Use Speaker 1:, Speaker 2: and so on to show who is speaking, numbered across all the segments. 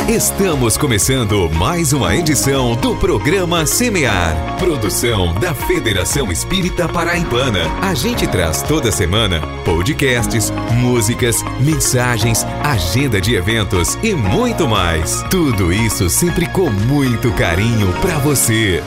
Speaker 1: Estamos começando mais uma edição do programa Semear, produção da Federação Espírita Paraibana. A gente traz toda semana podcasts, músicas, mensagens, agenda de eventos e muito mais. Tudo isso sempre com muito carinho para você.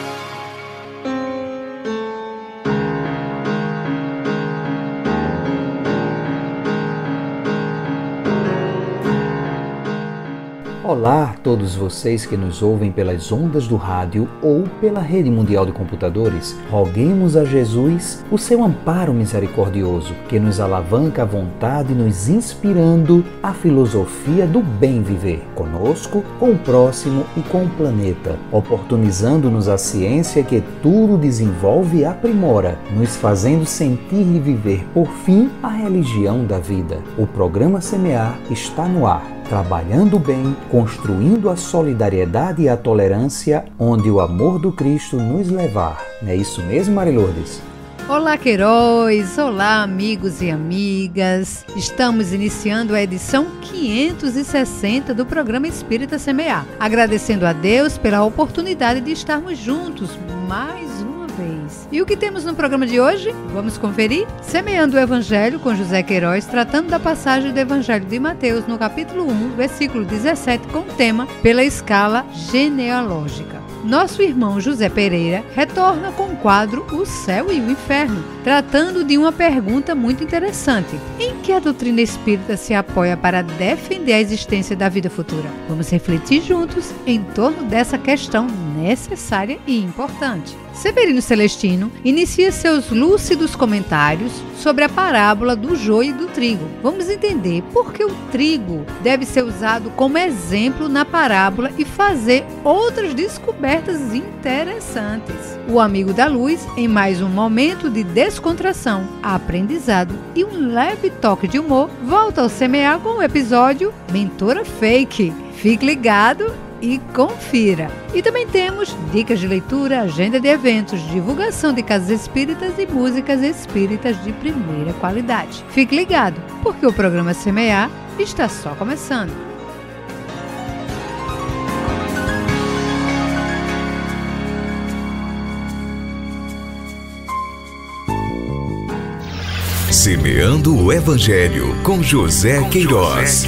Speaker 2: Olá a todos vocês que nos ouvem pelas ondas do rádio ou pela rede mundial de computadores. Roguemos a Jesus o seu amparo misericordioso, que nos alavanca à vontade, nos inspirando a filosofia do bem viver, conosco, com o próximo e com o planeta, oportunizando-nos a ciência que tudo desenvolve e aprimora, nos fazendo sentir e viver, por fim, a religião da vida. O programa Semear está no ar, trabalhando bem, construindo a solidariedade e a tolerância, onde o amor do Cristo nos levar. Não é isso mesmo, Mari Lourdes?
Speaker 3: Olá, Queiroz! Olá, amigos e amigas! Estamos iniciando a edição 560 do programa Espírita Semear, agradecendo a Deus pela oportunidade de estarmos juntos mais uma vez. E o que temos no programa de hoje? Vamos conferir? Semeando o Evangelho com José Queiroz, tratando da passagem do Evangelho de Mateus no capítulo 1, versículo 17, com o tema Pela Escala Genealógica. Nosso irmão José Pereira retorna com o quadro O Céu e o Inferno, tratando de uma pergunta muito interessante. Em que a doutrina espírita se apoia para defender a existência da vida futura? Vamos refletir juntos em torno dessa questão necessária e importante. Severino Celestino inicia seus lúcidos comentários sobre a parábola do joio e do trigo. Vamos entender por que o trigo deve ser usado como exemplo na parábola e fazer outras descobertas interessantes. O amigo da luz, em mais um momento de descontração, aprendizado e um leve toque de humor, volta ao Semear com o episódio Mentora Fake. Fique ligado e confira. E também temos dicas de leitura, agenda de eventos, divulgação de casas espíritas e músicas espíritas de primeira qualidade. Fique ligado, porque o programa Semear está só começando.
Speaker 1: Semeando o Evangelho com José Queiroz.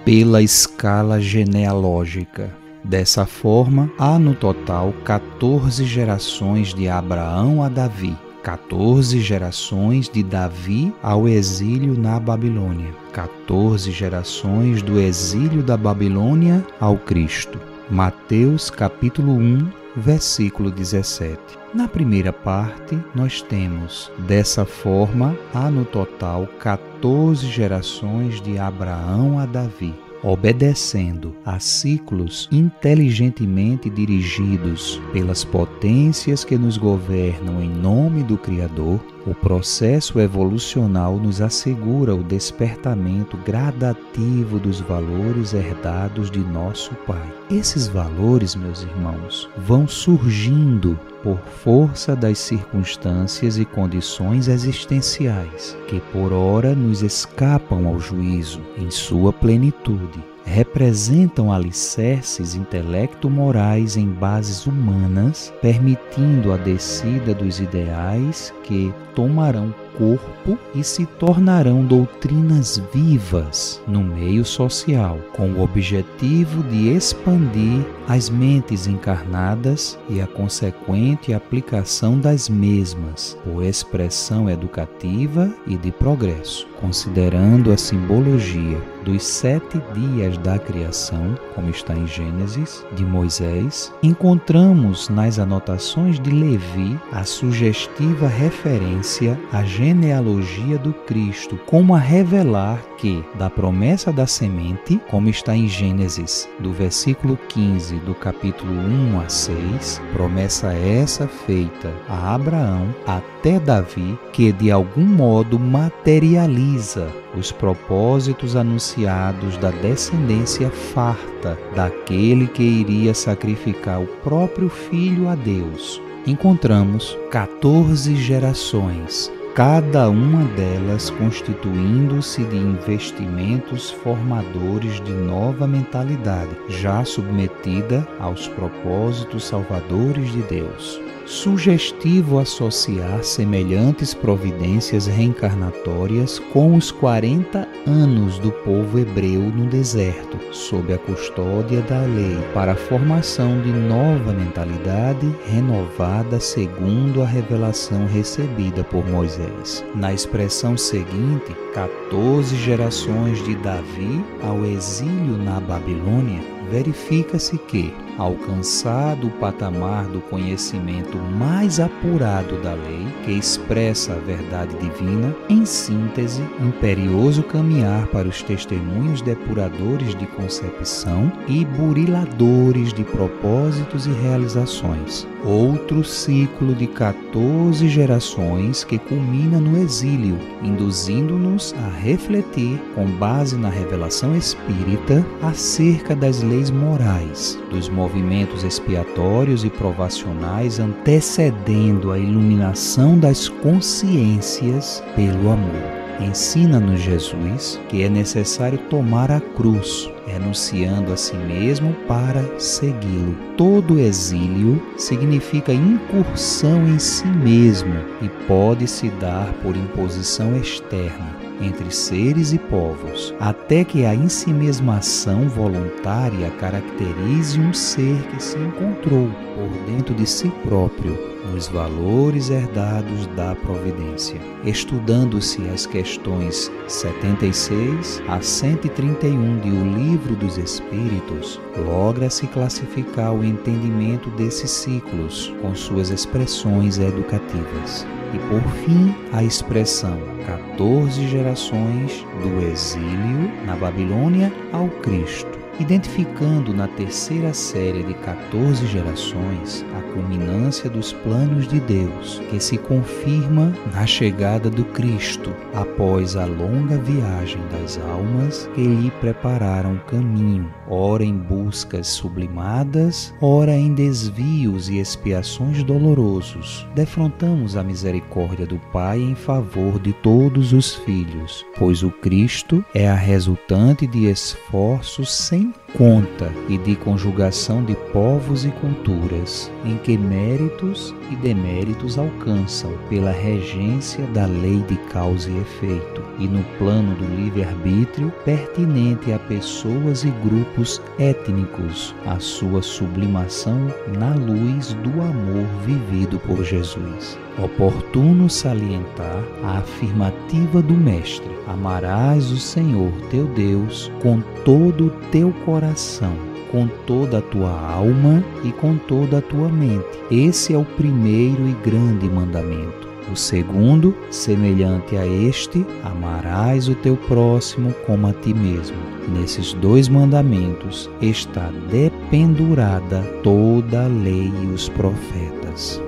Speaker 2: Pela escala genealógica. Dessa forma, há no total 14 gerações de Abraão a Davi, 14 gerações de Davi ao exílio na Babilônia, 14 gerações do exílio da Babilônia ao Cristo. Mateus capítulo 1, versículo 17. Na primeira parte, nós temos, dessa forma, há no total 14 gerações de Abraão a Davi, obedecendo a ciclos inteligentemente dirigidos pelas potências que nos governam em nome do Criador. O processo evolucional nos assegura o despertamento gradativo dos valores herdados de nosso Pai. Esses valores, meus irmãos, vão surgindo por força das circunstâncias e condições existenciais, que por ora nos escapam ao juízo em sua plenitude. Representam alicerces intelecto-morais em bases humanas, permitindo a descida dos ideais que tomarão corpo e se tornarão doutrinas vivas no meio social, com o objetivo de expandir as mentes encarnadas e a consequente aplicação das mesmas, por expressão educativa e de progresso. Considerando a simbologia dos 7 dias da criação, como está em Gênesis, de Moisés, encontramos nas anotações de Levi a sugestiva referência à genealogia do Cristo, como a revelar que, da promessa da semente, como está em Gênesis, do versículo 15 do capítulo 1 a 6, promessa essa feita a Abraão até Davi, que de algum modo materializa os propósitos anunciados da descendência farta daquele que iria sacrificar o próprio Filho a Deus, encontramos 14 gerações, cada uma delas constituindo-se de investimentos formadores de nova mentalidade, já submetida aos propósitos salvadores de Deus. Sugestivo associar semelhantes providências reencarnatórias com os 40 anos do povo hebreu no deserto, sob a custódia da lei, para a formação de nova mentalidade renovada segundo a revelação recebida por Moisés. Na expressão seguinte, 14 gerações de Davi ao exílio na Babilônia, verifica-se que, alcançado o patamar do conhecimento mais apurado da lei, que expressa a verdade divina, em síntese, imperioso caminhar para os testemunhos depuradores de concepção e buriladores de propósitos e realizações. Outro ciclo de 14 gerações que culmina no exílio, induzindo-nos a refletir, com base na revelação espírita, acerca das leis morais, dos movimentos expiatórios e provacionais antecedendo a iluminação das consciências pelo amor. Ensina-nos Jesus que é necessário tomar a cruz, renunciando a si mesmo para segui-lo. Todo exílio significa incursão em si mesmo e pode se dar por imposição externa entre seres e povos, até que a ensimesmação voluntária caracterize um ser que se encontrou por dentro de si próprio nos valores herdados da providência. Estudando-se as questões 76 a 131 de O Livro dos Espíritos, logra-se classificar o entendimento desses ciclos com suas expressões educativas. E por fim, a expressão 14 gerações do exílio na Babilônia ao Cristo, identificando na terceira série de 14 gerações a culminância dos planos de Deus, que se confirma na chegada do Cristo, após a longa viagem das almas que lhe prepararam caminho, ora em buscas sublimadas, ora em desvios e expiações dolorosos. Defrontamos a misericórdia do Pai em favor de todos os filhos, pois o Cristo é a resultante de esforços sem conta e de conjugação de povos e culturas, em que méritos e deméritos alcançam pela regência da lei de causa e efeito, e no plano do livre-arbítrio pertinente a pessoas e grupos étnicos, a sua sublimação na luz do amor vivido por Jesus. Oportuno salientar a afirmativa do Mestre: amarás o Senhor teu Deus com todo o teu coração, com toda a tua alma e com toda a tua mente. Esse é o primeiro e grande mandamento. O segundo, semelhante a este, amarás o teu próximo como a ti mesmo. Nesses dois mandamentos está dependurada toda a lei e os profetas.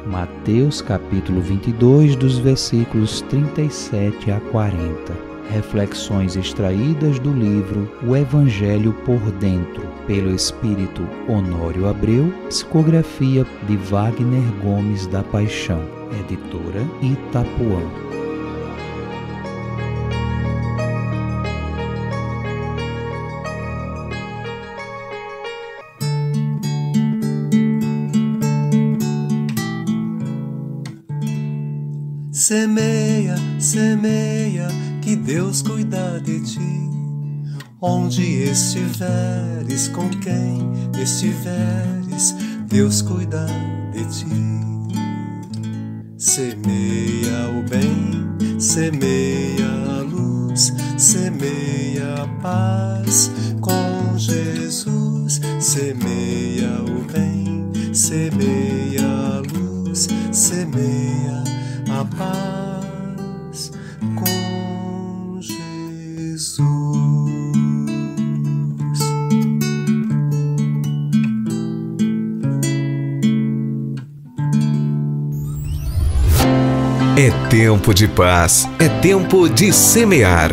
Speaker 2: Mateus capítulo 22, dos versículos 37 a 40. Reflexões extraídas do livro O Evangelho por Dentro, pelo espírito Honório Abreu, psicografia de Wagner Gomes da Paixão, editora Itapuã.
Speaker 4: Semeia, semeia, que Deus cuida de ti. Onde estiveres, com quem estiveres, Deus cuida de ti. Semeia o bem, semeia a luz, semeia a paz com Jesus. Semeia o bem, semeia a luz, semeia a paz com Jesus.
Speaker 1: É tempo de paz, é tempo de semear.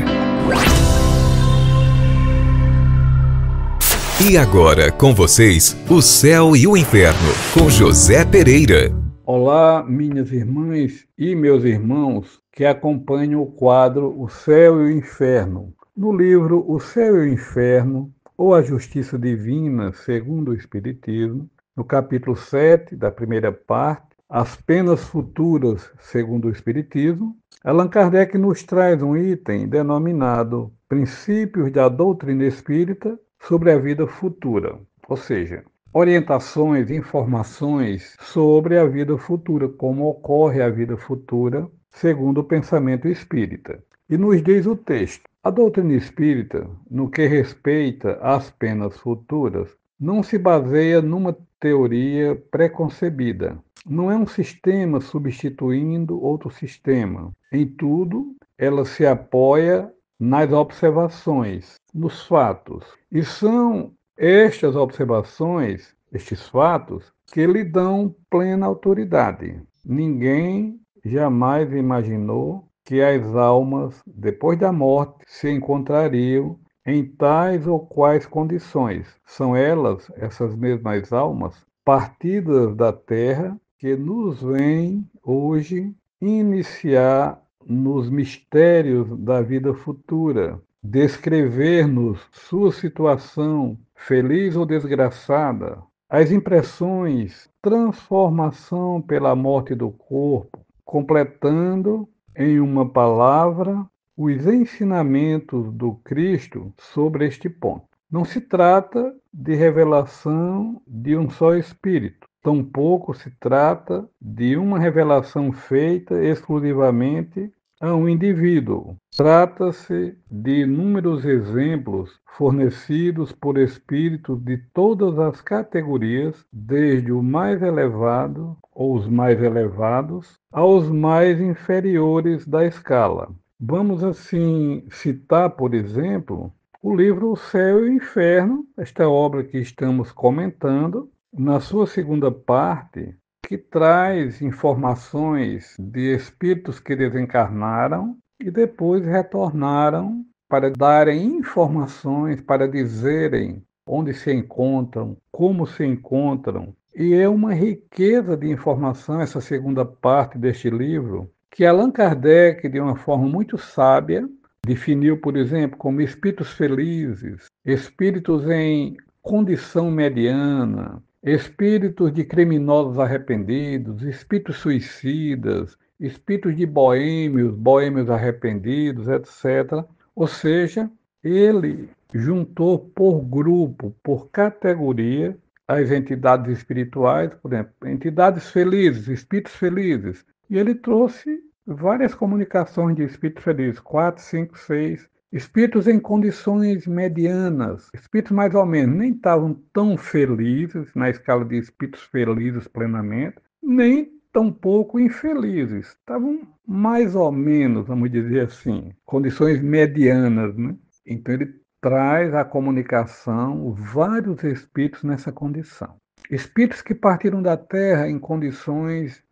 Speaker 1: E agora, com vocês, o Céu e o Inferno, com José Pereira.
Speaker 5: Olá, minhas irmãs e meus irmãos que acompanham o quadro O Céu e o Inferno. No livro O Céu e o Inferno, ou a Justiça Divina, segundo o Espiritismo, no capítulo 7 da primeira parte, As Penas Futuras, segundo o Espiritismo, Allan Kardec nos traz um item denominado Princípios da Doutrina Espírita sobre a Vida Futura, ou seja, orientações, informações sobre a vida futura, como ocorre a vida futura, segundo o pensamento espírita. E nos diz o texto: a doutrina espírita, no que respeita às penas futuras, não se baseia numa teoria preconcebida. Não é um sistema substituindo outro sistema. Em tudo, ela se apoia nas observações, nos fatos. E são estas observações, estes fatos, que lhe dão plena autoridade. Ninguém jamais imaginou que as almas, depois da morte, se encontrariam em tais ou quais condições. São elas, essas mesmas almas, partidas da terra, que nos vêm hoje iniciar nos mistérios da vida futura, descrever-nos sua situação, feliz ou desgraçada, as impressões, transformação pela morte do corpo, completando em uma palavra os ensinamentos do Cristo sobre este ponto. Não se trata de revelação de um só Espírito, tampouco se trata de uma revelação feita exclusivamente a um indivíduo. Trata-se de inúmeros exemplos fornecidos por espíritos de todas as categorias, desde o mais elevado ou os mais elevados aos mais inferiores da escala. Vamos assim citar, por exemplo, o livro O Céu e o Inferno, esta obra que estamos comentando, na sua segunda parte, que traz informações de espíritos que desencarnaram e depois retornaram para darem informações, para dizerem onde se encontram, como se encontram. E é uma riqueza de informação essa segunda parte deste livro, que Allan Kardec, de uma forma muito sábia, definiu, por exemplo, como espíritos felizes, espíritos em condição mediana, espíritos de criminosos arrependidos, espíritos suicidas, espíritos de boêmios, boêmios arrependidos, etc. Ou seja, ele juntou por grupo, por categoria, as entidades espirituais, por exemplo, entidades felizes, espíritos felizes, e ele trouxe várias comunicações de espíritos felizes, 4, 5, 6, espíritos em condições medianas, espíritos mais ou menos, nem estavam tão felizes, na escala de espíritos felizes plenamente, nem tão pouco infelizes, estavam mais ou menos, vamos dizer assim, condições medianas, né? Então ele traz à comunicação vários espíritos nessa condição. Espíritos que partiram da Terra em condições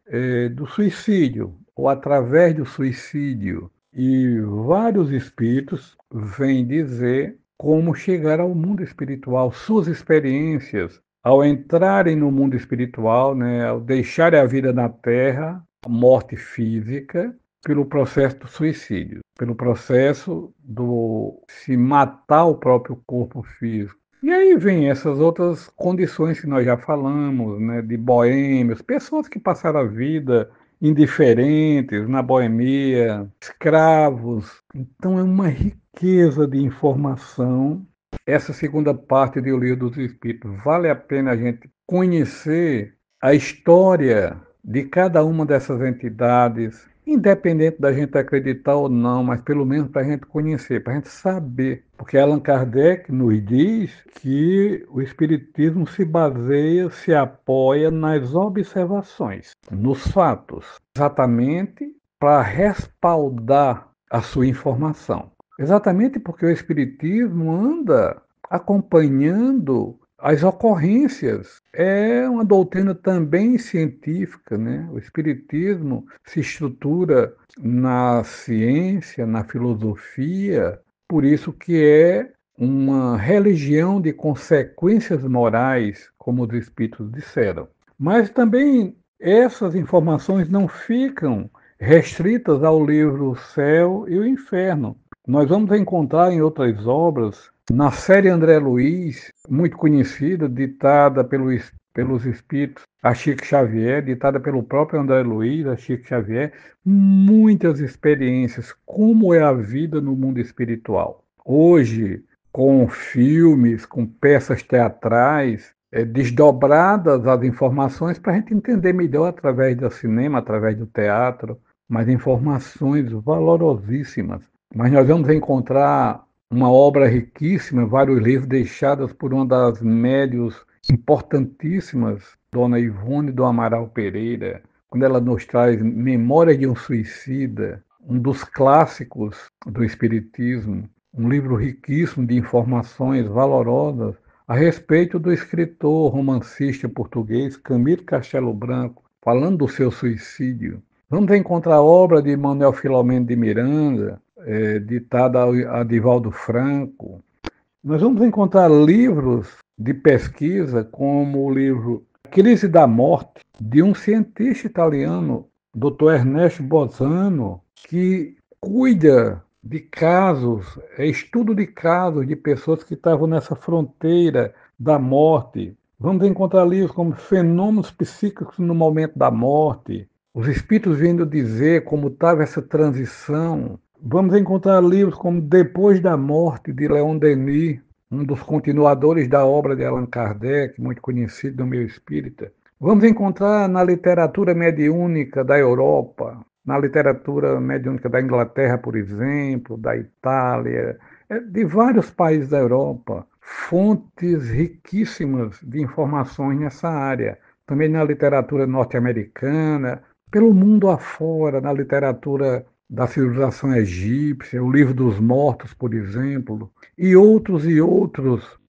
Speaker 5: do suicídio, ou através do suicídio. E vários espíritos vêm dizer como chegar ao mundo espiritual, suas experiências, ao entrarem no mundo espiritual, né, ao deixarem a vida na Terra, a morte física, pelo processo do suicídio, pelo processo do se matar o próprio corpo físico. E aí vem essas outras condições que nós já falamos, né, de boêmios, pessoas que passaram a vida indiferentes, na boemia, escravos. Então é uma riqueza de informação. Essa segunda parte do Livro dos Espíritos, vale a pena a gente conhecer a história de cada uma dessas entidades, independente da gente acreditar ou não, mas pelo menos para a gente conhecer, para a gente saber. Porque Allan Kardec nos diz que o Espiritismo se baseia, se apoia nas observações, nos fatos, exatamente para respaldar a sua informação. Exatamente porque o Espiritismo anda acompanhando as ocorrências. É uma doutrina também científica, né? O Espiritismo se estrutura na ciência, na filosofia, por isso que é uma religião de consequências morais, como os Espíritos disseram. Mas também essas informações não ficam restritas ao livro O Céu e o Inferno. Nós vamos encontrar em outras obras, na série André Luiz, muito conhecida, ditada pelos espíritos a Chico Xavier, ditada pelo próprio André Luiz, a Chico Xavier, muitas experiências, como é a vida no mundo espiritual. Hoje, com filmes, com peças teatrais, desdobradas as informações para a gente entender melhor através do cinema, através do teatro, mas informações valorosíssimas. Mas nós vamos encontrar uma obra riquíssima, vários livros deixados por uma das médiuns importantíssimas, Dona Ivone do Amaral Pereira, quando ela nos traz Memória de um Suicida, um dos clássicos do Espiritismo, um livro riquíssimo de informações valorosas a respeito do escritor romancista português Camilo Castelo Branco, falando do seu suicídio. Vamos encontrar a obra de Manuel Filomeno de Miranda, ditada a Divaldo Franco. Nós vamos encontrar livros de pesquisa, como o livro Crise da Morte, de um cientista italiano, Dr. Ernesto Bosano, que cuida de casos, estudo de casos de pessoas que estavam nessa fronteira da morte. Vamos encontrar livros como Fenômenos Psíquicos no Momento da Morte, os espíritos vindo dizer como estava essa transição. Vamos encontrar livros como Depois da Morte, de Leon Denis, um dos continuadores da obra de Allan Kardec, muito conhecido no meio espírita. Vamos encontrar na literatura mediúnica da Europa, na literatura mediúnica da Inglaterra, por exemplo, da Itália, de vários países da Europa, fontes riquíssimas de informações nessa área. Também na literatura norte-americana, pelo mundo afora, na literatura da civilização egípcia, o Livro dos Mortos, por exemplo, e outros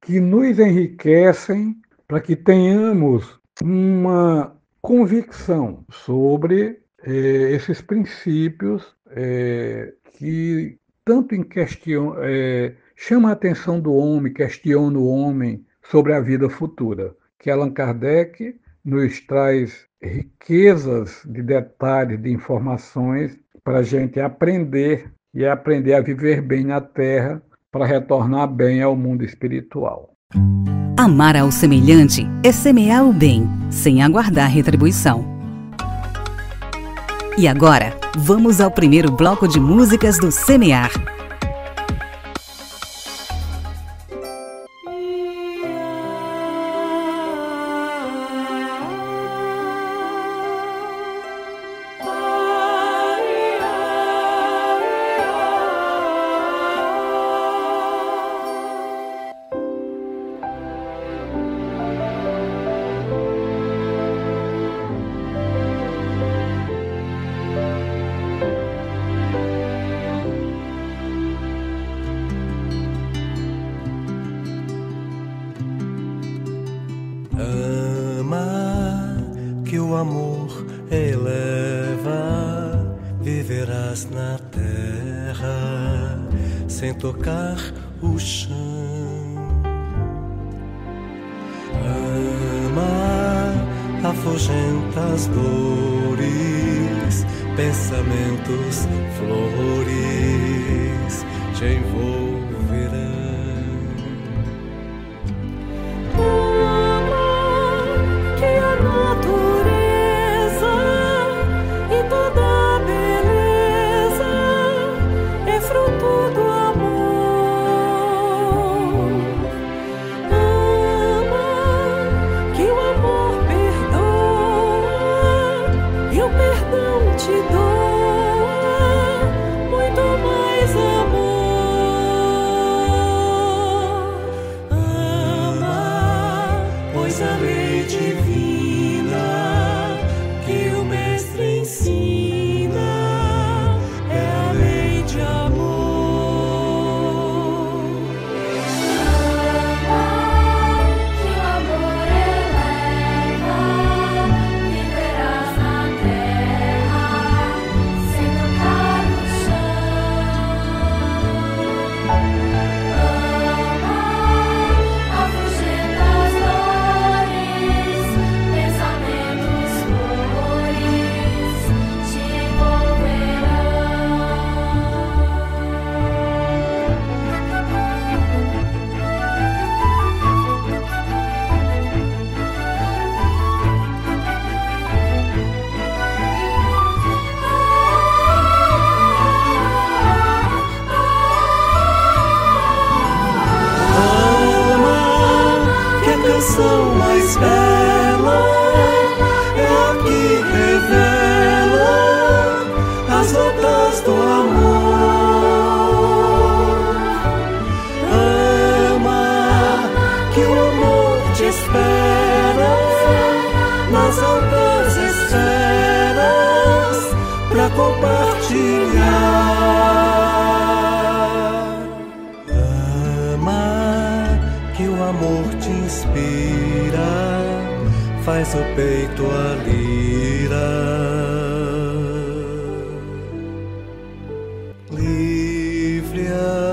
Speaker 5: que nos enriquecem para que tenhamos uma convicção sobre esses princípios que tanto chama a atenção do homem, questiona o homem sobre a vida futura, que Allan Kardec nos traz riquezas de detalhes, de informações, para a gente aprender e aprender a viver bem na Terra, para retornar bem ao mundo espiritual.
Speaker 6: Amar ao semelhante é semear o bem, sem aguardar retribuição. E agora, vamos ao primeiro bloco de músicas do Semear.
Speaker 4: Sem tocar o chão. Ama, afugenta as dores, pensamentos, flores te envolverão.
Speaker 7: Ama, que a natureza e toda a beleza é fruto do a lei divina que o Mestre ensina.
Speaker 4: mais bela é a que revela as notas do amor. Ama, que o amor te espera nas altas esferas pra compartilhar. Ama, que o amor te inspira, faz o peito a lira. Livre a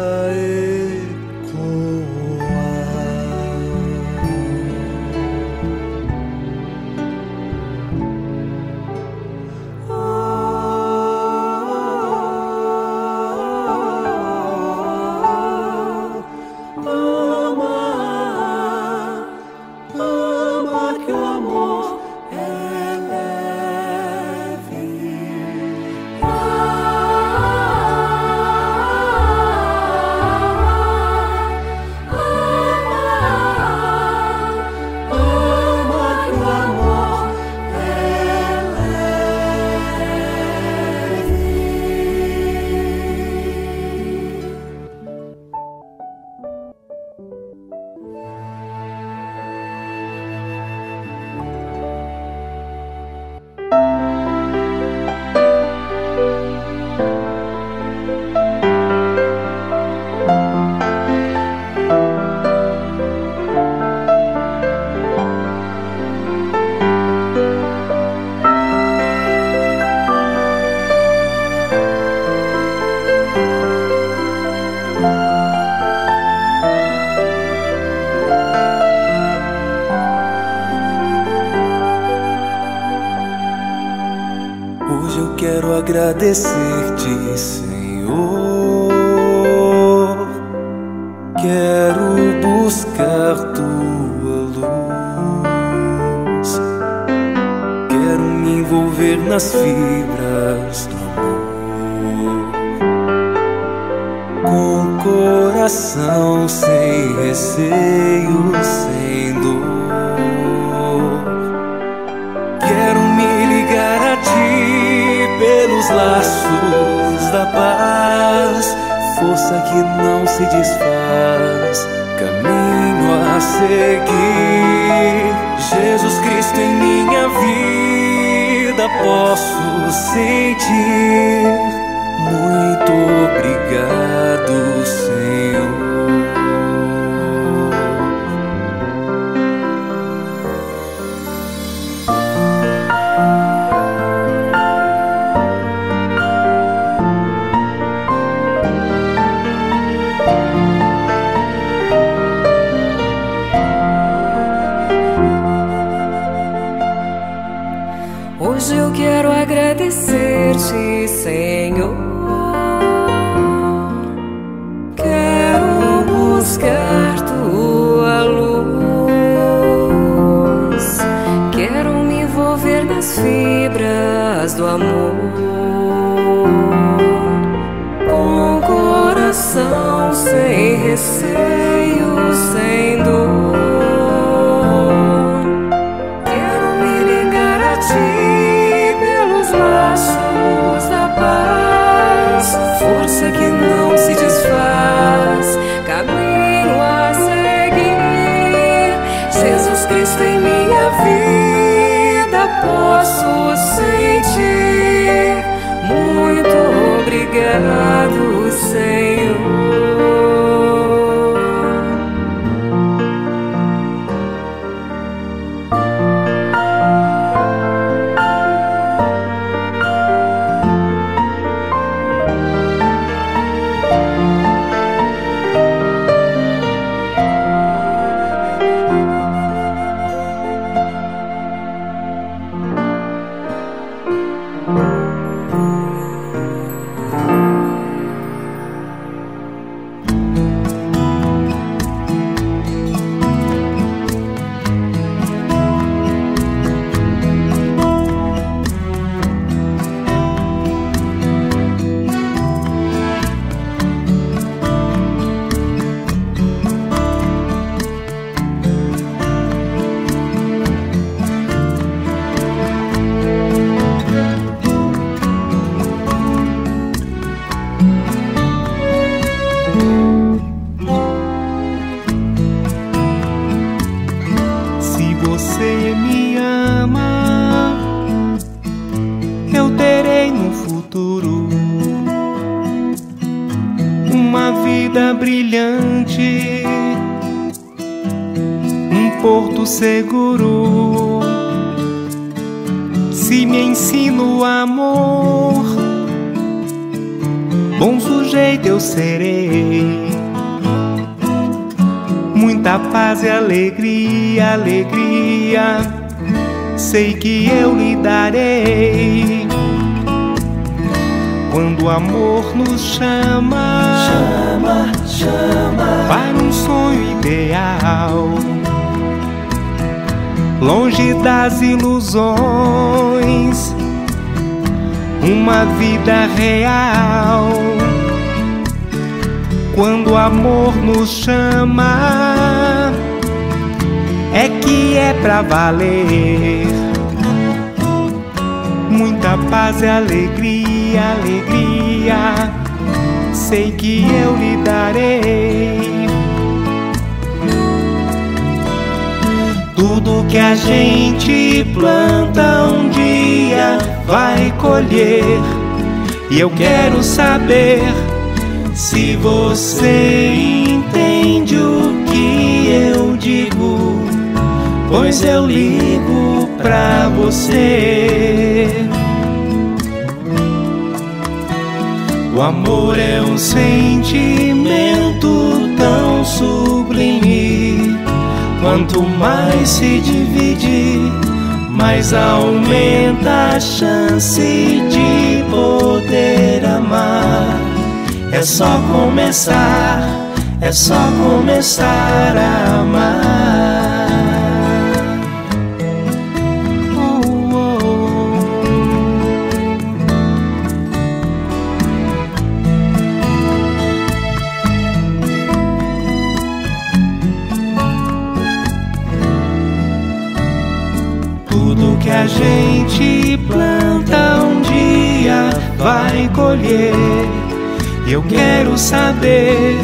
Speaker 4: hoje eu quero agradecer-te, Senhor. Quero buscar tua luz. Quero me envolver nas fibras do amor, com o coração sem receio, sem dor. Quero me ligar a ti pelos laços da paz, força que não se desfaz, caminho a seguir. Jesus Cristo, em minha vida posso sentir. Muito obrigado, Senhor.
Speaker 7: Hoje eu quero agradecer-te, Senhor. Quero buscar tua luz. Quero me envolver nas fibras do amor, com o coração sem receio, sem dor. Quero me ligar a ti pelos laços da paz, força que não se desfaz, caminho a seguir. Jesus Cristo, em minha vida posso sentir. Muito obrigado, Senhor.
Speaker 8: vida brilhante, um porto seguro. Se me ensina o amor, bom sujeito eu serei. Muita paz e alegria, alegria, sei que eu lhe darei. Quando o amor nos chama, chama, chama para um sonho ideal, longe das ilusões, uma vida real. Quando o amor nos chama, é que é pra valer. Muita paz e alegria, alegria, sei que eu lhe darei. Tudo que a gente planta um dia vai colher. E eu quero saber se você entende o que eu digo, pois eu ligo pra você. O amor é um sentimento tão sublime. Quanto mais se divide, mais aumenta a chance de poder amar. É só começar, é só começar a amar. Tudo que a gente planta um dia vai colher. Eu quero saber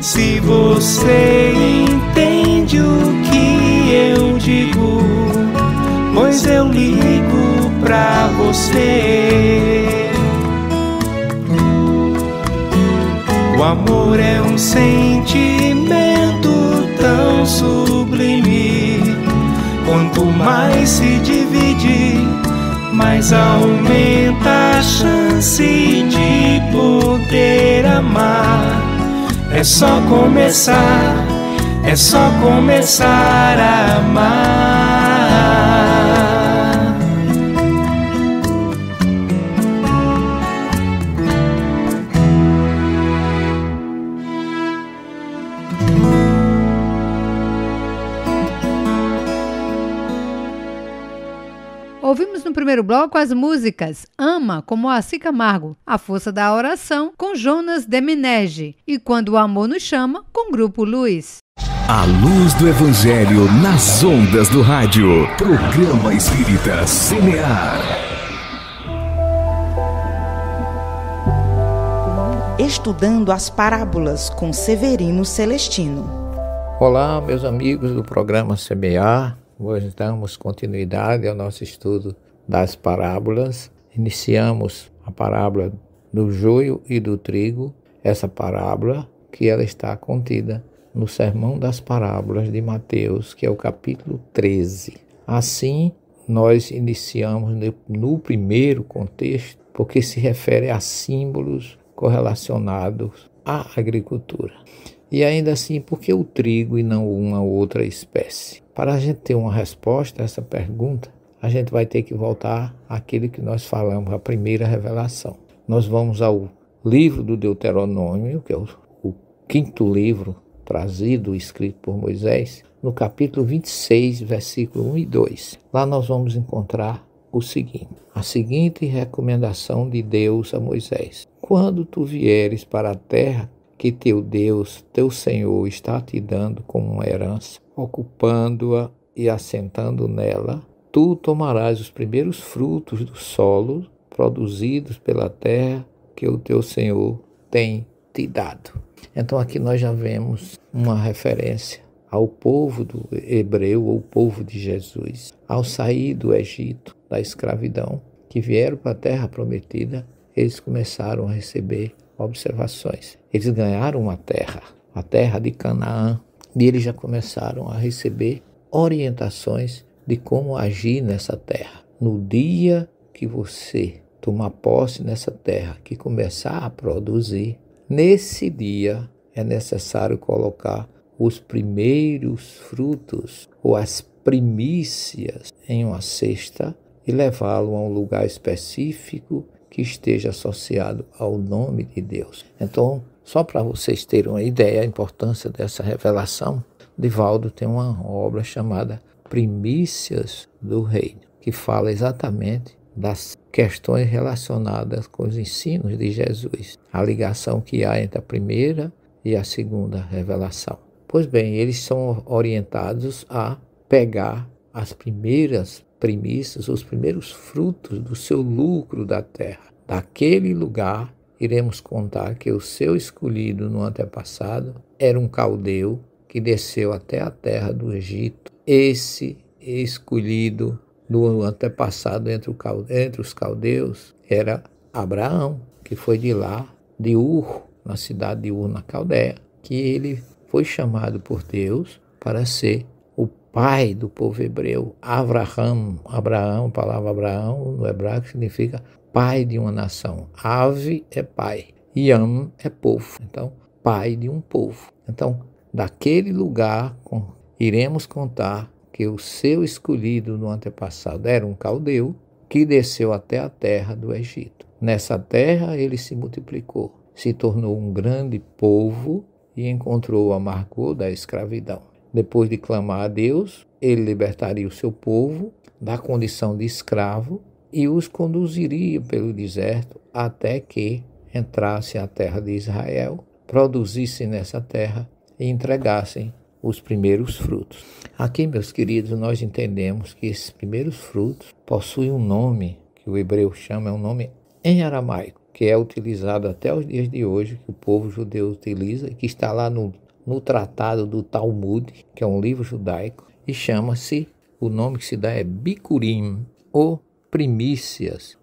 Speaker 8: se você entende o que eu digo, pois eu ligo pra você. O amor é um sentimento tão sublime. Quanto mais se divide, mais aumenta a chance de poder amar. É só começar, é só começar a amar.
Speaker 3: Ouvimos no primeiro bloco as músicas Ama, com Moacir Camargo, A Força da Oração, com Jonas Deminege, e Quando o Amor nos Chama, com Grupo Luz.
Speaker 1: A luz do Evangelho nas ondas do rádio. Programa Espírita Semear.
Speaker 9: Estudando as Parábolas, com Severino Celestino.
Speaker 10: Olá, meus amigos do programa Semear. Hoje damos continuidade ao nosso estudo das parábolas. Iniciamos a parábola do joio e do trigo, essa parábola que ela está contida no Sermão das Parábolas de Mateus, que é o capítulo 13. Assim, nós iniciamos no primeiro contexto, porque se refere a símbolos correlacionados à agricultura. E ainda assim, por que o trigo e não uma outra espécie? Para a gente ter uma resposta a essa pergunta, a gente vai ter que voltar àquilo que nós falamos, a primeira revelação. Nós vamos ao livro do Deuteronômio, que é o quinto livro trazido, escrito por Moisés, no capítulo 26, versículo 1 e 2. Lá nós vamos encontrar o seguinte, a seguinte recomendação de Deus a Moisés. Quando tu vieres para a terra que teu Deus, teu Senhor, está te dando como uma herança, ocupando-a e assentando nela, tu tomarás os primeiros frutos do solo produzidos pela terra que o teu Senhor tem te dado. Então aqui nós já vemos uma referência ao povo do hebreu, ou povo de Jesus, ao sair do Egito, da escravidão, que vieram para a terra prometida, eles começaram a receber observações. Eles ganharam uma terra, a terra de Canaã, e eles já começaram a receber orientações de como agir nessa terra. No dia que você tomar posse nessa terra, que começar a produzir, nesse dia é necessário colocar os primeiros frutos ou as primícias em uma cesta e levá-lo a um lugar específico que esteja associado ao nome de Deus. Então, só para vocês terem uma ideia da importância dessa revelação, Divaldo tem uma obra chamada Primícias do Reino, que fala exatamente das questões relacionadas com os ensinos de Jesus, a ligação que há entre a primeira e a segunda revelação. Pois bem, eles são orientados a pegar as primeiras primícias, os primeiros frutos do seu lucro da terra. Daquele lugar, iremos contar que o seu escolhido no antepassado era um caldeu que desceu até a terra do Egito. Esse escolhido no antepassado entre os caldeus era Abraão, que foi de lá, de Ur, na cidade de Ur, na Caldeia, que ele foi chamado por Deus para ser o pai do povo hebreu. Abraham, a palavra Abraão no hebraico significa pai de uma nação. Ave é pai, Yam é povo, então pai de um povo. Então, daquele lugar iremos contar que o seu escolhido no antepassado era um caldeu que desceu até a terra do Egito. Nessa terra ele se multiplicou, se tornou um grande povo e encontrou o amargor da escravidão. Depois de clamar a Deus, ele libertaria o seu povo da condição de escravo e os conduziria pelo deserto até que entrasse à terra de Israel, produzissem nessa terra e entregassem os primeiros frutos. Aqui, meus queridos, nós entendemos que esses primeiros frutos possuem um nome, que o hebreu chama, é um nome em aramaico, que é utilizado até os dias de hoje, que o povo judeu utiliza, e que está lá no tratado do Talmud, que é um livro judaico, e chama-se, o nome que se dá é Bikurim, ou primícias,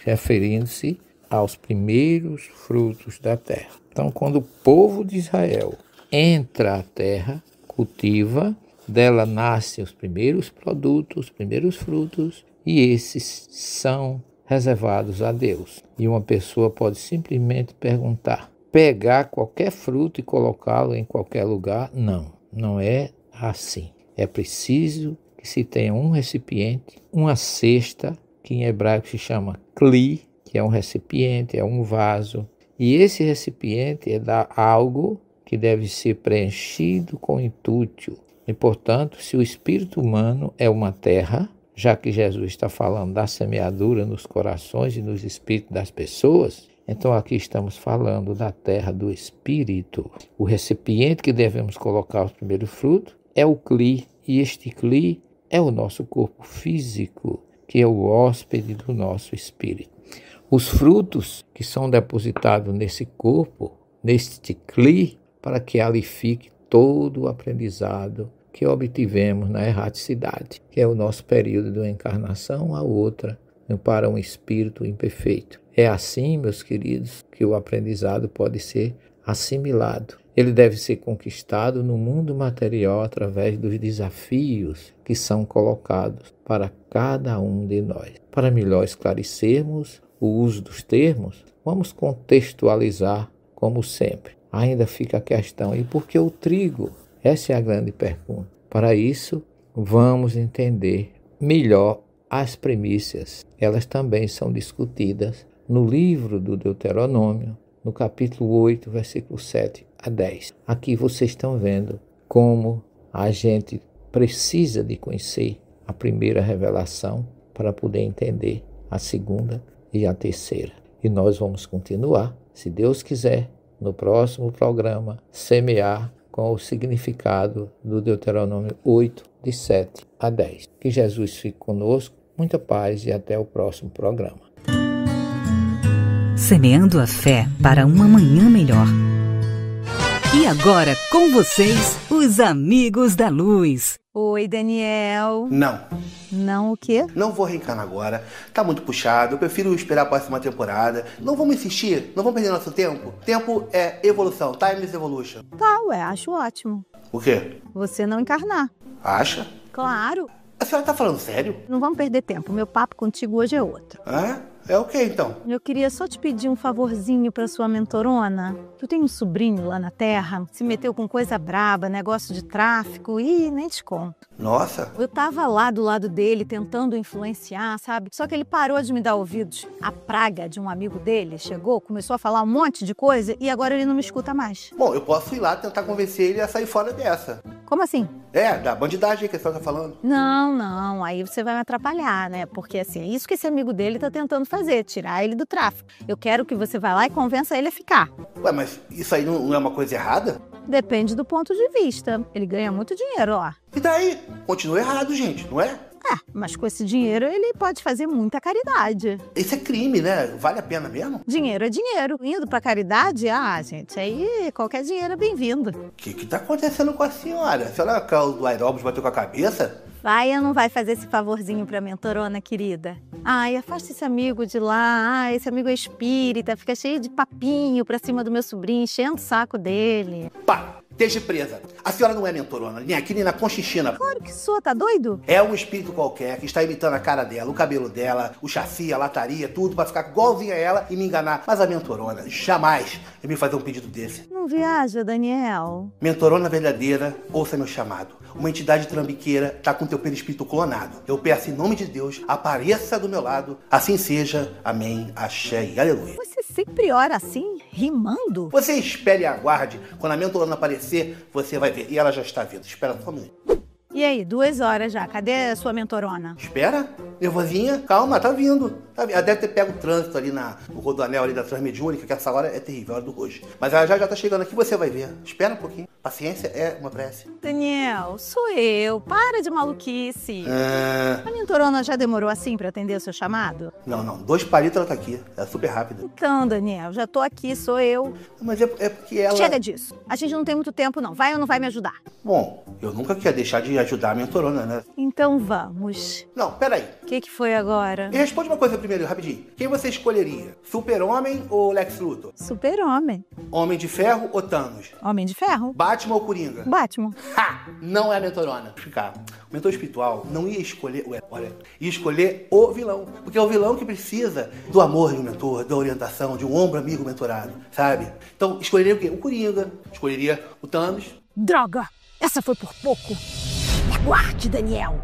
Speaker 10: referindo-se aos primeiros frutos da terra. Então, quando o povo de Israel entra à terra, cultiva, dela nascem os primeiros produtos, os primeiros frutos, e esses são reservados a Deus. E uma pessoa pode simplesmente perguntar, pegar qualquer fruto e colocá-lo em qualquer lugar? Não, não é assim. É preciso que se tenha um recipiente, uma cesta, que em hebraico se chama kli, que é um recipiente, é um vaso. E esse recipiente é algo que deve ser preenchido com inútil. E, portanto, se o espírito humano é uma terra, já que Jesus está falando da semeadura nos corações e nos espíritos das pessoas, então aqui estamos falando da terra do espírito. O recipiente que devemos colocar os primeiros frutos é o kli, e este kli é o nosso corpo físico, que é o hóspede do nosso espírito. Os frutos que são depositados nesse corpo, neste kli, para que ali fique todo o aprendizado que obtivemos na erraticidade, que é o nosso período de uma encarnação a outra, para um espírito imperfeito. É assim, meus queridos, que o aprendizado pode ser assimilado. Ele deve ser conquistado no mundo material através dos desafios que são colocados para cada um de nós. Para melhor esclarecermos o uso dos termos, vamos contextualizar como sempre. Ainda fica a questão, e por que o trigo? Essa é a grande pergunta. Para isso, vamos entender melhor as primícias. Elas também são discutidas no livro do Deuteronômio, no capítulo 8, versículo 7 a 10. Aqui vocês estão vendo como a gente precisa de conhecer a primeira revelação para poder entender a segunda e a terceira. E nós vamos continuar, se Deus quiser, no próximo programa, semear com o significado do Deuteronômio 8, de 7 a 10. Que Jesus fique conosco, muita paz e até o próximo programa.
Speaker 6: Semeando a fé para uma manhã melhor. E agora, com vocês, os Amigos da Luz.
Speaker 11: Oi, Daniel.
Speaker 12: Não.
Speaker 11: Não o quê?
Speaker 12: Não vou reencarnar agora. Tá muito puxado. Eu prefiro esperar a próxima temporada. Não vamos insistir. Não vamos perder nosso tempo. Tempo é evolução. Time is evolution.
Speaker 11: Tá, ué, acho ótimo.
Speaker 12: O quê?
Speaker 11: Você não encarnar.
Speaker 12: Acha?
Speaker 11: Claro.
Speaker 12: A senhora tá falando sério?
Speaker 11: Não vamos perder tempo. Meu papo contigo hoje é outro.
Speaker 12: É o que então?
Speaker 11: Eu queria só te pedir um favorzinho pra sua mentorona. Tu tem um sobrinho lá na Terra, se meteu com coisa braba, negócio de tráfico e nem te conto.
Speaker 12: Nossa.
Speaker 11: Eu tava lá do lado dele tentando influenciar, sabe? Só que ele parou de me dar ouvidos. A praga de um amigo dele chegou, começou a falar um monte de coisa e agora ele não me escuta mais.
Speaker 12: Bom, eu posso ir lá tentar convencer ele a sair fora dessa.
Speaker 11: Como assim?
Speaker 12: Da bandidagem que a senhora tá falando.
Speaker 11: Não, aí você vai me atrapalhar, né? Porque assim, é isso que esse amigo dele tá tentando fazer, tirar ele do tráfico. Eu quero que você vá lá e convença ele a ficar.
Speaker 12: Ué, mas isso aí não é uma coisa errada?
Speaker 11: Depende do ponto de vista. Ele ganha muito dinheiro, ó.
Speaker 12: E daí? Continua errado, gente, não é?
Speaker 11: Mas com esse dinheiro ele pode fazer muita caridade.
Speaker 12: Isso é crime, né? Vale a pena mesmo?
Speaker 11: Dinheiro é dinheiro. Indo pra caridade, gente, aí qualquer dinheiro é bem-vindo.
Speaker 12: O que tá acontecendo com a senhora? A senhora caiu do aeróbus, bateu com a cabeça?
Speaker 11: Vai ou não vai fazer esse favorzinho pra mentorona, querida? Ai, afasta esse amigo de lá. Esse amigo é espírita, fica cheio de papinho pra cima do meu sobrinho, enchendo o saco dele.
Speaker 12: Pá! Esteja presa. A senhora não é mentorona, nem aqui nem na Conchichina.
Speaker 11: Claro que sou, tá doido?
Speaker 12: É um espírito qualquer que está imitando a cara dela, o cabelo dela, o chassi, a lataria, tudo pra ficar igualzinha a ela e me enganar. Mas a mentorona jamais ia me fazer um pedido desse.
Speaker 11: Não viaja, Daniel.
Speaker 12: Mentorona verdadeira, ouça meu chamado. Uma entidade trambiqueira tá com teu perispírito clonado. Eu peço em nome de Deus, apareça do meu lado. Assim seja. Amém, axé e aleluia.
Speaker 11: Você sempre ora assim, rimando?
Speaker 12: Você espere e aguarde. Quando a mentorona aparecer, você vai ver. E ela já está vindo. Espera só um minuto.
Speaker 11: E aí, 2 horas já. Cadê a sua mentorona?
Speaker 12: Espera. Nervosinha. Calma, tá vindo. Ela deve ter pego o trânsito ali no rodoanel ali da Transmediúnica, que essa hora é terrível, a hora do hoje. Mas ela já tá chegando aqui, você vai ver. Espera um pouquinho. Paciência é uma prece.
Speaker 11: Daniel, sou eu. Para de maluquice. A mentorona já demorou assim pra atender o seu chamado?
Speaker 12: Não. 2 palitos ela tá aqui. É super rápida.
Speaker 11: Então, Daniel, já tô aqui, sou eu.
Speaker 12: Mas é porque ela...
Speaker 11: Chega disso. A gente não tem muito tempo, não. Vai ou não vai me ajudar?
Speaker 12: Bom, eu nunca queria deixar de ajudar a mentorona, né?
Speaker 11: Então vamos.
Speaker 12: Não, peraí.
Speaker 11: O que foi agora?
Speaker 12: Me responde uma coisa primeiro, rapidinho. Quem você escolheria? Super-Homem ou Lex Luthor?
Speaker 11: Super-Homem.
Speaker 12: Homem de Ferro ou Thanos?
Speaker 11: Homem de Ferro.
Speaker 12: Batman ou Coringa?
Speaker 11: Batman.
Speaker 12: Não é a mentorona. Vou explicar. O mentor espiritual não ia escolher... ia escolher o vilão. Porque é o vilão que precisa do amor de um mentor, da orientação, de um ombro amigo mentorado, sabe? Então, escolheria o quê? O Coringa. Escolheria o Thanos.
Speaker 11: Droga! Essa foi por pouco. Me aguarde, Daniel.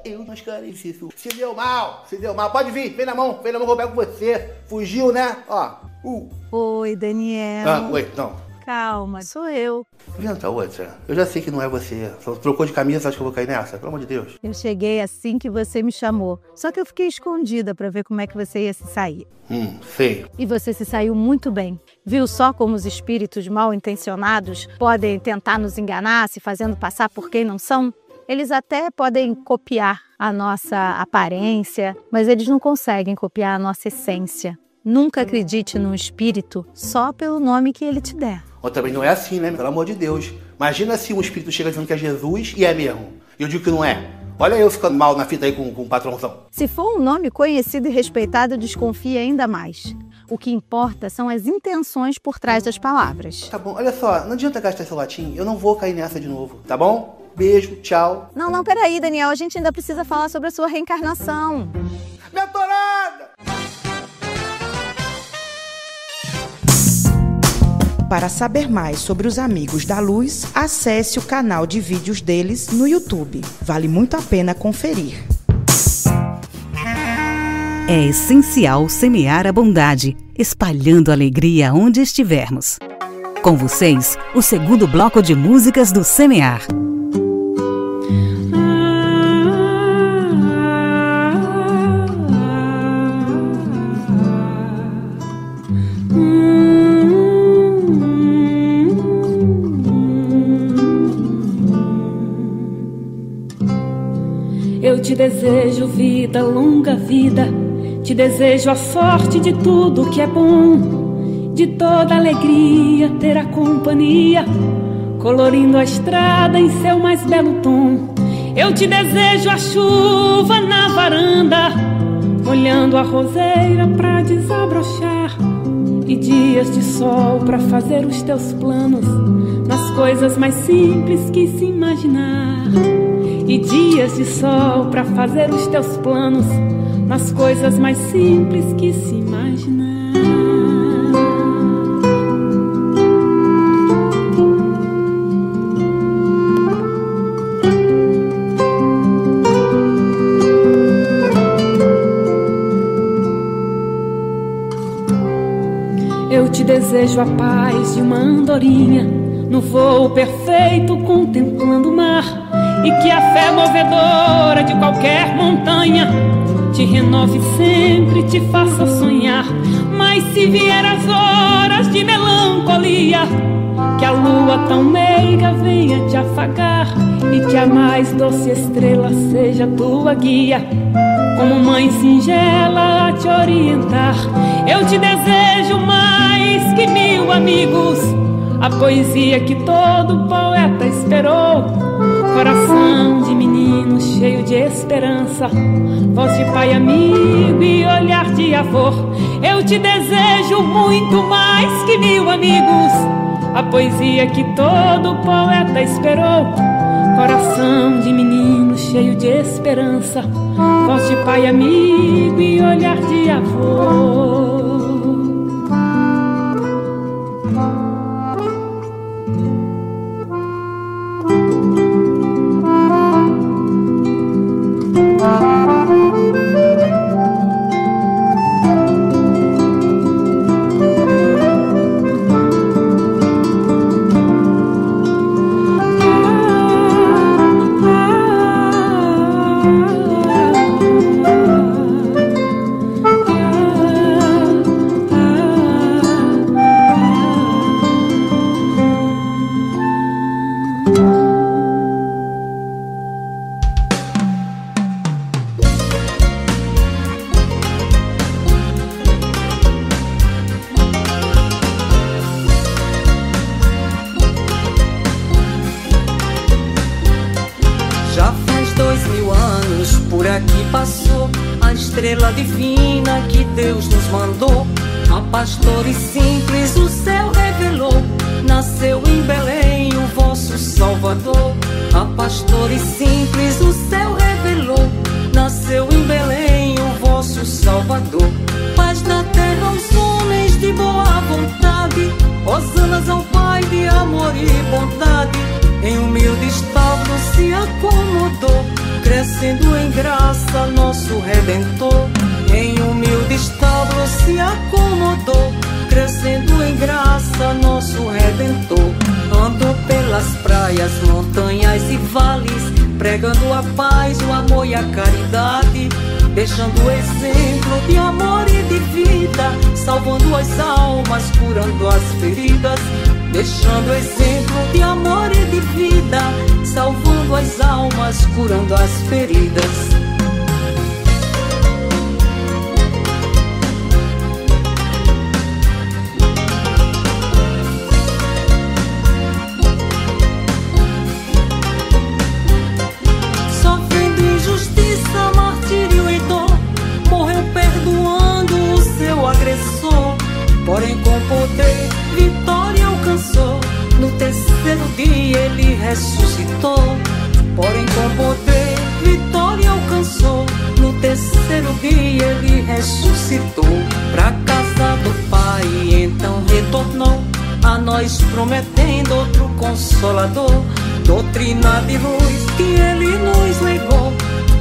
Speaker 12: Eu não esclareci isso. Se deu mal. Pode vir, vem na mão que eu pego você. Fugiu, né?
Speaker 11: Oi, Daniel.
Speaker 12: Oi, não.
Speaker 11: Calma, sou eu.
Speaker 12: Inventa outra. Eu já sei que não é você. Só trocou de camisa, acho que eu vou cair nessa. Pelo amor de Deus.
Speaker 11: Eu cheguei assim que você me chamou. Só que eu fiquei escondida pra ver como é que você ia se sair.
Speaker 12: Sei.
Speaker 11: E você se saiu muito bem. Viu só como os espíritos mal intencionados podem tentar nos enganar, se fazendo passar por quem não são? Eles até podem copiar a nossa aparência, mas eles não conseguem copiar a nossa essência. Nunca acredite num espírito só pelo nome que ele te der.
Speaker 12: Ou também não é assim, né? Pelo amor de Deus. Imagina se um espírito chega dizendo que é Jesus e é mesmo. E eu digo que não é. Olha eu ficando mal na fita aí com o patrãozão.
Speaker 11: Se for um nome conhecido e respeitado, desconfie ainda mais. O que importa são as intenções por trás das palavras.
Speaker 12: Tá bom, olha só, não adianta gastar seu latim. Eu não vou cair nessa de novo, tá bom? Beijo, tchau.
Speaker 11: Não, peraí, Daniel. A gente ainda precisa falar sobre a sua reencarnação.
Speaker 12: Mentorada!
Speaker 9: Para saber mais sobre os Amigos da Luz, acesse o canal de vídeos deles no YouTube. Vale muito a pena conferir.
Speaker 6: É essencial semear a bondade, espalhando alegria onde estivermos. Com vocês, o segundo bloco de músicas do Semear.
Speaker 13: Eu te desejo vida, longa vida. Te desejo a sorte de tudo que é bom, de toda alegria ter a companhia colorindo a estrada em seu mais belo tom. Eu te desejo a chuva na varanda, molhando a roseira pra desabrochar, e dias de sol pra fazer os teus planos nas coisas mais simples que se imaginar. E dias de sol pra fazer os teus planos nas coisas mais simples que se imaginar. Eu te desejo a paz de uma andorinha no voo perfeito contemplando o mar, e que a fé movedora de qualquer montanha te renove sempre, te faça sonhar. Mas se vier as horas de melancolia, que a lua tão meiga venha te afagar, e que a mais doce estrela seja tua guia, como mãe singela a te orientar. Eu te desejo mais que 1000 amigos, a poesia que todo poeta esperou, coração de menino cheio de esperança, voz de pai amigo e olhar de avô. Eu te desejo muito mais que 1000 amigos, a poesia que todo poeta esperou, coração de menino cheio de esperança, voz de pai amigo e olhar de avô.
Speaker 14: Estrela divina que Deus nos mandou, a pastores simples o céu revelou, nasceu em Belém o vosso Salvador. A pastores simples o céu revelou, nasceu em Belém o vosso Salvador. Paz na terra aos homens de boa vontade, hosanas ao Pai de amor e bondade. Em humilde estábulo se acomodou, crescendo em graça nosso Redentor. Em humilde estábulo se acomodou, crescendo em graça nosso Redentor. Andou pelas praias, montanhas e vales, pregando a paz, o amor e a caridade, deixando exemplo de amor e de vida, salvando as almas, curando as feridas. Deixando exemplo de amor e de vida, salvando as almas, curando as feridas. Sofrendo injustiça, martírio e dor, morreu perdoando o seu agressor. Porém com poder, vitória alcançou, no terceiro dia ele ressuscitou. Porém com poder, vitória alcançou, no terceiro dia ele ressuscitou. Pra casa do Pai então retornou, a nós prometendo outro Consolador. Doutrina de luz que ele nos legou,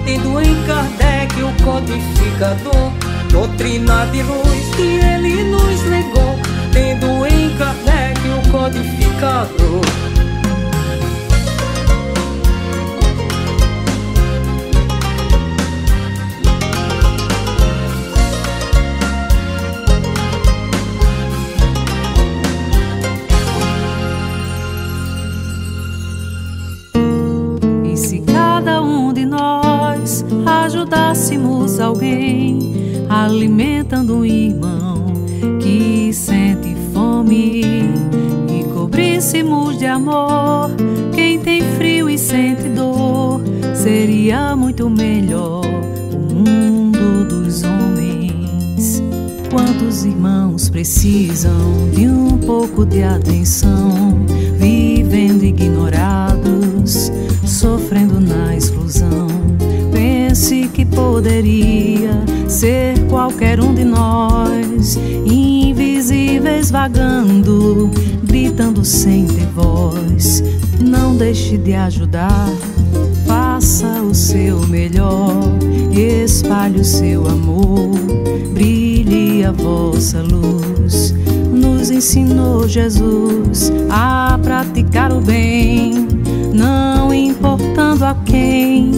Speaker 14: tendo em Kardec o codificador. Doutrina de luz que ele nos legou, tendo em Kardec o codificador.
Speaker 15: E se cada um de nós ajudássemos alguém, alimentando um irmão que sente fome, e cobríssemos de amor. Quem tem frio e sente dor, seria muito melhor o mundo dos homens. Quantos irmãos precisam de um pouco de atenção, vivendo ignorados, sofrendo na exclusão. Pense que poderia ser qualquer um de nós, invisíveis vagando, gritando sem ter voz. Não deixe de ajudar, faça o seu melhor e espalhe o seu amor, brilhe a vossa luz. Nos ensinou Jesus a praticar o bem, não importando a quem,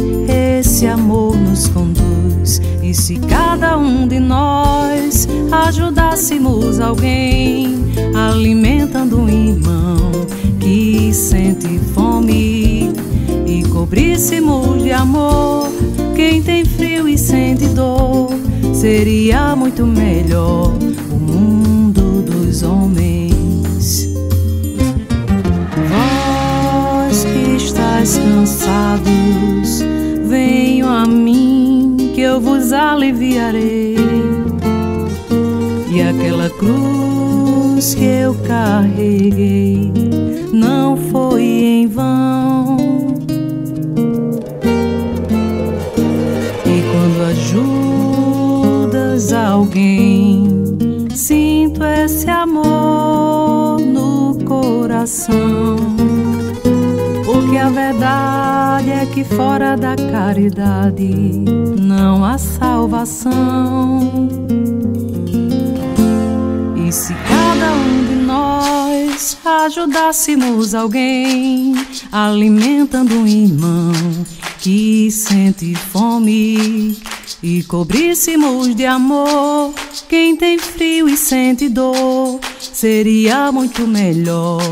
Speaker 15: esse amor nos conduz. E se cada um de nós ajudássemos alguém, alimentando um irmão que sente fome, e cobríssemos de amor quem tem frio e sente dor, seria muito melhor o mundo dos homens. Vós que estáis cansados, venham a mim que eu vos aliviarei. E aquela cruz que eu carreguei não foi em vão. E quando ajudas alguém, sinto esse amor no coração. Porque a verdade é que fora da caridade não há salvação. E se cada um de nós ajudássemos alguém, alimentando um irmão que sente fome, e cobríssemos de amor quem tem frio e sente dor, seria muito melhor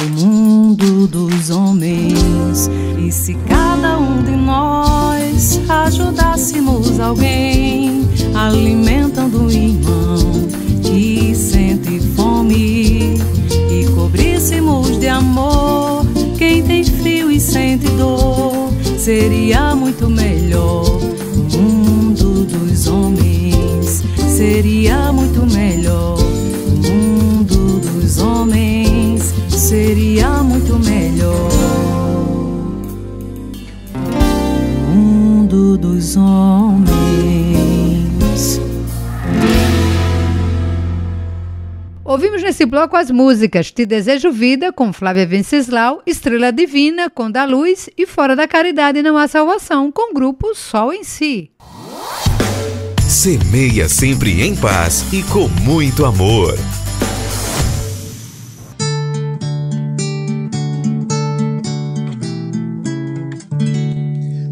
Speaker 15: o mundo dos homens. E se cada um de nós ajudássemos alguém, alimentando um irmão que sente fome, e cobríssemos de amor quem tem frio e sente dor, seria muito melhor o mundo dos homens. Seria muito melhor o mundo dos homens. Seria muito melhor o mundo dos homens.
Speaker 3: Ouvimos nesse bloco as músicas Te Desejo Vida, com Flávia Venceslau, Estrela Divina, com Da Luz, e Fora da Caridade Não Há Salvação, com o grupo Sol em Si.
Speaker 1: Semeia sempre em paz e com muito amor.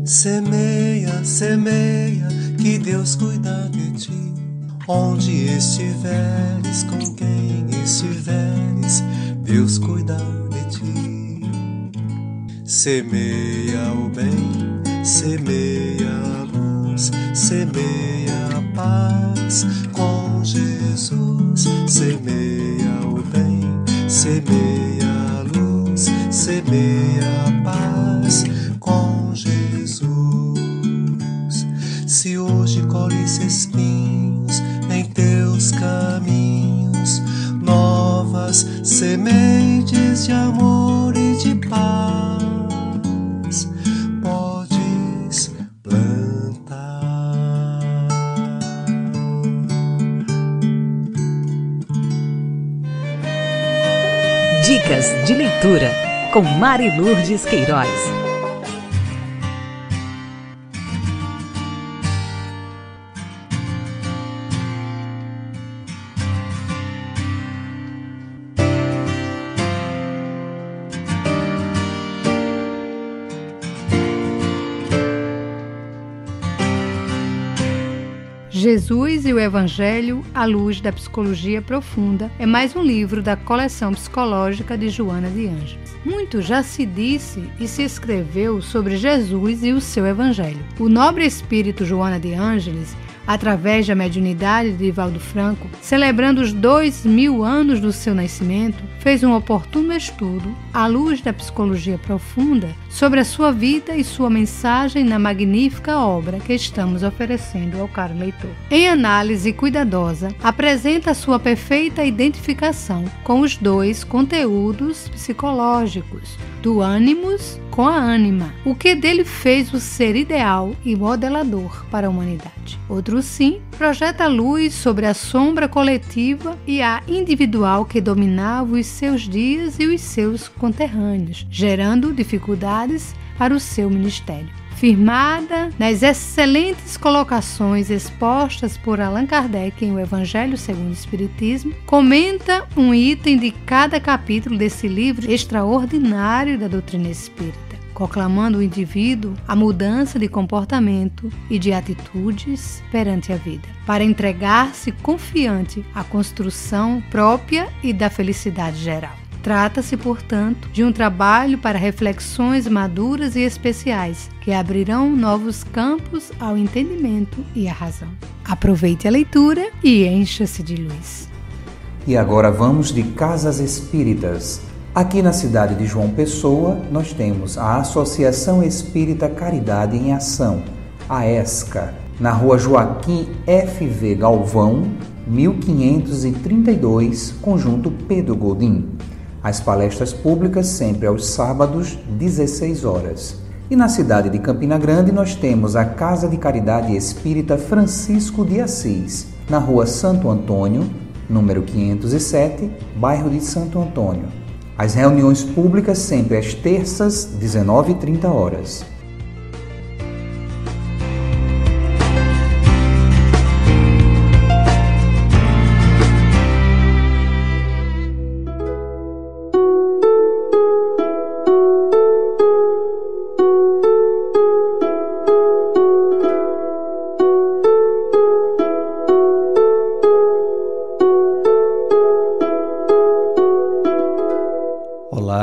Speaker 16: Semeia, semeia, que Deus cuida de ti. Onde estiveres, com quem estiveres, Deus cuida de ti. Semeia o bem, semeia a luz, semeia a paz com Jesus. Semeia o bem, semeia a luz, semeia a paz com Jesus. Se hoje colhes espinhos em teus caminhos, novas sementes de amor e de paz podes plantar.
Speaker 6: Dicas de leitura com Mari Lourdes Queiroz.
Speaker 3: Jesus e o Evangelho à Luz da Psicologia Profunda é mais um livro da coleção psicológica de Joana de Ângeles. Muito já se disse e se escreveu sobre Jesus e o seu Evangelho. O nobre espírito Joana de Ângeles através da mediunidade de Divaldo Franco, celebrando os 2000 anos do seu nascimento, fez um oportuno estudo, à luz da psicologia profunda, sobre a sua vida e sua mensagem na magnífica obra que estamos oferecendo ao caro leitor. Em análise cuidadosa, apresenta sua perfeita identificação com os dois conteúdos psicológicos, do ânimos com a ânima, o que dele fez o ser ideal e modelador para a humanidade. Outro sim, projeta luz sobre a sombra coletiva e a individual que dominava os seus dias e os seus conterrâneos, gerando dificuldades para o seu ministério. Firmada nas excelentes colocações expostas por Allan Kardec em O Evangelho segundo o Espiritismo, comenta um item de cada capítulo desse livro extraordinário da doutrina espírita, proclamando o indivíduo a mudança de comportamento e de atitudes perante a vida, para entregar-se confiante à construção própria e da felicidade geral. Trata-se, portanto, de um trabalho para reflexões maduras e especiais que abrirão novos campos ao entendimento e à razão. Aproveite a leitura e encha-se de luz.
Speaker 2: E agora vamos de Casas Espíritas. Aqui na cidade de João Pessoa, nós temos a Associação Espírita Caridade em Ação, a ESCA, na rua Joaquim F.V. Galvão, 1532, Conjunto Pedro Godin. As palestras públicas sempre aos sábados, 16 horas. E na cidade de Campina Grande nós temos a Casa de Caridade Espírita Francisco de Assis, na rua Santo Antônio, número 507, bairro de Santo Antônio. As reuniões públicas sempre às terças, 19h30 horas.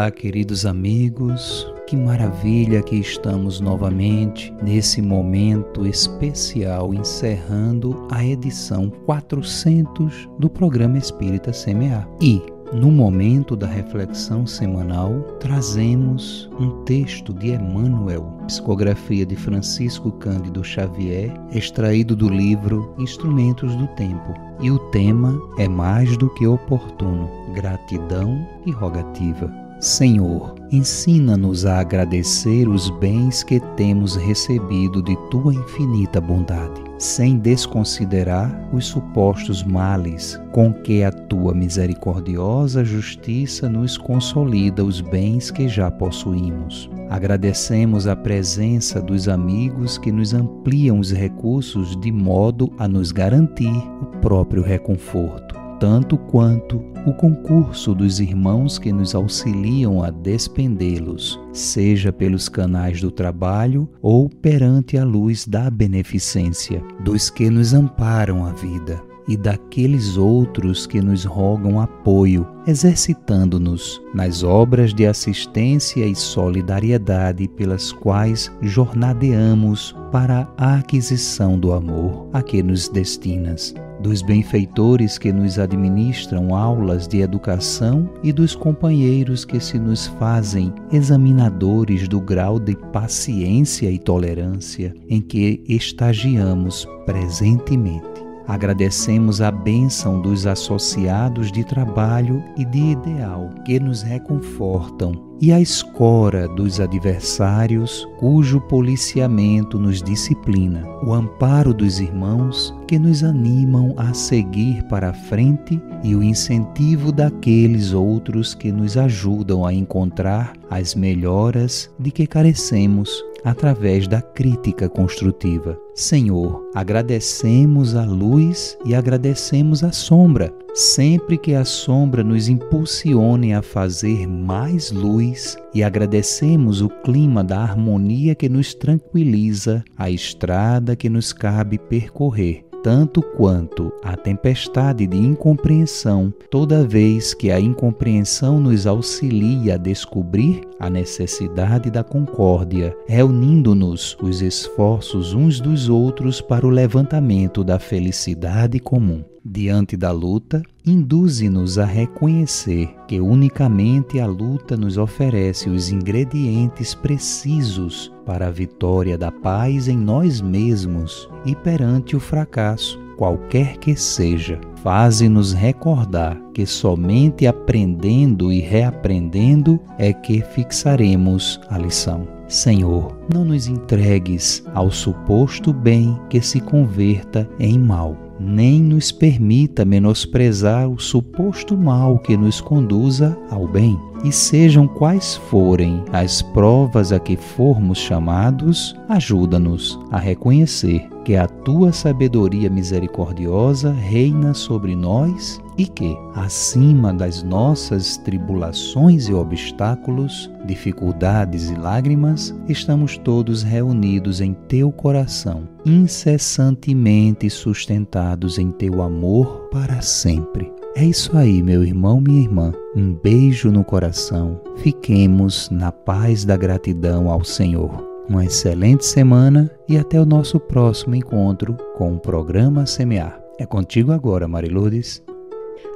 Speaker 2: Olá, queridos amigos, que maravilha que estamos novamente nesse momento especial, encerrando a edição 400 do programa Espírita Semear. E, no momento da reflexão semanal, trazemos um texto de Emmanuel, psicografia de Francisco Cândido Xavier, extraído do livro Instrumentos do Tempo. E o tema é mais do que oportuno: gratidão e rogativa. Senhor, ensina-nos a agradecer os bens que temos recebido de Tua infinita bondade, sem desconsiderar os supostos males com que a Tua misericordiosa justiça nos consolida os bens que já possuímos. Agradecemos a presença dos amigos que nos ampliam os recursos de modo a nos garantir o próprio reconforto, tanto quanto o concurso dos irmãos que nos auxiliam a despendê-los, seja pelos canais do trabalho ou perante a luz da beneficência, dos que nos amparam a vida e daqueles outros que nos rogam apoio, exercitando-nos nas obras de assistência e solidariedade pelas quais jornadeamos para a aquisição do amor a que nos destinas, dos benfeitores que nos administram aulas de educação e dos companheiros que se nos fazem examinadores do grau de paciência e tolerância em que estagiamos presentemente. Agradecemos a bênção dos associados de trabalho e de ideal que nos reconfortam e a escora dos adversários cujo policiamento nos disciplina, o amparo dos irmãos que nos animam a seguir para a frente e o incentivo daqueles outros que nos ajudam a encontrar as melhoras de que carecemos através da crítica construtiva. Senhor, agradecemos a luz e agradecemos a sombra, sempre que a sombra nos impulsione a fazer mais luz, e agradecemos o clima da harmonia que nos tranquiliza, a estrada que nos cabe percorrer, tanto quanto a tempestade de incompreensão, toda vez que a incompreensão nos auxilia a descobrir a necessidade da concórdia, reunindo-nos os esforços uns dos outros para o levantamento da felicidade comum. Diante da luta, induze-nos a reconhecer que unicamente a luta nos oferece os ingredientes precisos para a vitória da paz em nós mesmos e perante o fracasso, qualquer que seja. Faze-nos recordar que somente aprendendo e reaprendendo é que fixaremos a lição. Senhor, não nos entregues ao suposto bem que se converta em mal, nem nos permita menosprezar o suposto mal que nos conduza ao bem. E sejam quais forem as provas a que formos chamados, ajuda-nos a reconhecer que a Tua sabedoria misericordiosa reina sobre nós e que, acima das nossas tribulações e obstáculos, dificuldades e lágrimas, estamos todos reunidos em Teu coração, incessantemente sustentados em Teu amor para sempre. É isso aí, meu irmão, minha irmã. Um beijo no coração. Fiquemos na paz da gratidão ao Senhor. Uma excelente semana e até o nosso próximo encontro com o programa Semear. É contigo agora, Marilourdes.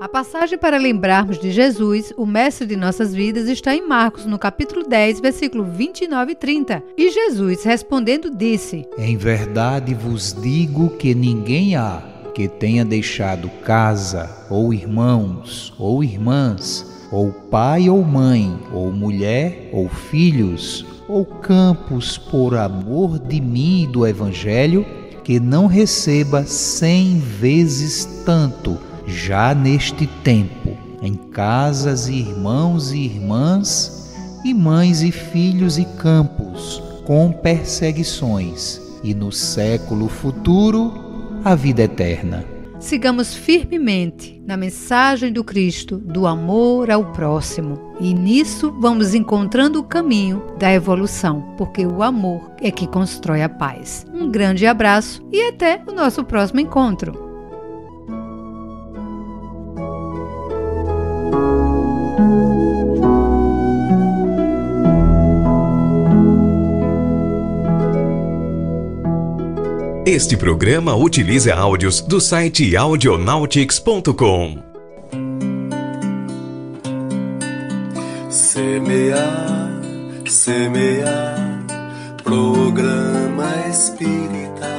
Speaker 3: A passagem para lembrarmos de Jesus, o mestre de nossas vidas, está em Marcos, no capítulo 10, versículo 29 e 30. E Jesus, respondendo, disse:
Speaker 2: Em verdade vos digo que ninguém há que tenha deixado casa, ou irmãos, ou irmãs, ou pai ou mãe, ou mulher, ou filhos, ou campos por amor de mim e do Evangelho, que não receba 100 vezes tanto, já neste tempo, em casas e irmãos e irmãs, e mães e filhos e campos, com perseguições, e no século futuro, a vida eterna.
Speaker 3: Sigamos firmemente na mensagem do Cristo, do amor ao próximo. E nisso vamos encontrando o caminho da evolução, porque o amor é que constrói a paz. Um grande abraço e até o nosso próximo encontro.
Speaker 1: Este programa utiliza áudios do site audionautics.com.
Speaker 16: Semear, semear, programa espírita,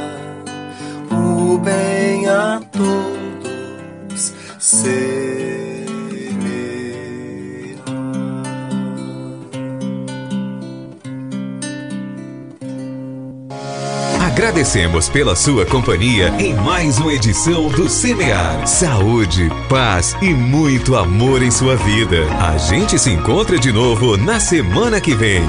Speaker 16: o bem a todos semear.
Speaker 1: Agradecemos pela sua companhia em mais uma edição do Semear. Saúde, paz e muito amor em sua vida. A gente se encontra de novo na semana que vem.